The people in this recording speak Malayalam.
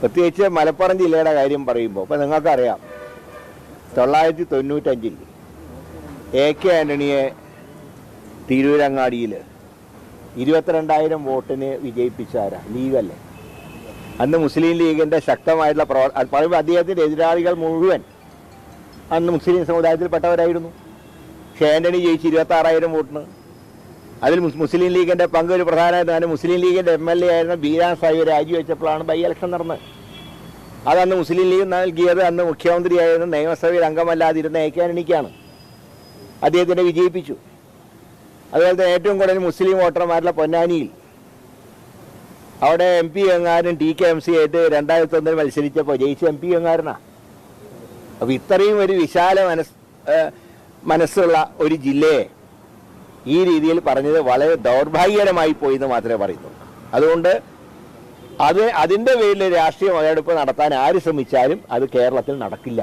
പ്രത്യേകിച്ച് മലപ്പുറം ജില്ലയുടെ കാര്യം പറയുമ്പോൾ ഇപ്പം നിങ്ങൾക്കറിയാം 995 AK ആൻ്റണിയെ തിരൂരങ്ങാടിയിൽ 22,000 വോട്ടിന് വിജയിപ്പിച്ചാരാ? ലീഗല്ലേ. അന്ന് മുസ്ലിം ലീഗിൻ്റെ ശക്തമായിട്ടുള്ള പറയുമ്പോൾ അദ്ദേഹത്തിൻ്റെ എതിരാളികൾ മുഴുവൻ അന്ന് മുസ്ലിം സമുദായത്തിൽപ്പെട്ടവരായിരുന്നു. പക്ഷേ ആൻ്റണി ജയിച്ച് 26,000 വോട്ടിന്. അതിൽ മുസ്ലിം ലീഗിൻ്റെ പങ്ക് ഒരു പ്രധാനമായിട്ട് മുസ്ലിം ലീഗിൻ്റെ MLA ആയിരുന്ന ബീരാൻ സാഹിബ് രാജിവെച്ചപ്പോഴാണ് ബൈ ഇലക്ഷൻ നടന്നത്. അതന്ന് മുസ്ലിം ലീഗ് നൽകിയത് അന്ന് മുഖ്യമന്ത്രിയായിരുന്ന നിയമസഭയിൽ അംഗമല്ലാതിരുന്ന AK ആൻ്റണിക്കാണ്. അദ്ദേഹത്തിനെ വിജയിപ്പിച്ചു. അതുപോലെ തന്നെ ഏറ്റവും കൂടുതൽ മുസ്ലിം വോട്ടർമാരുടെ പൊന്നാനിയിൽ അവിടെ MP ഗംഗാരൻ TK MC ആയിട്ട് 2001 മത്സരിച്ചപ്പോൾ ജയിച്ച MP ഗംഗാരനാണ്. അപ്പോൾ ഇത്രയും ഒരു വിശാല മനസ്സുള്ള ഒരു ജില്ലയെ ഈ രീതിയിൽ പറഞ്ഞത് വളരെ ദൗർഭാഗ്യകരമായി പോയി എന്ന് മാത്രമേ പറയുന്നുള്ളൂ. അതുകൊണ്ട് അതിൻ്റെ പേരിൽ രാഷ്ട്രീയ മുതലെടുപ്പ് നടത്താൻ ആര് ശ്രമിച്ചാലും അത് കേരളത്തിൽ നടക്കില്ല.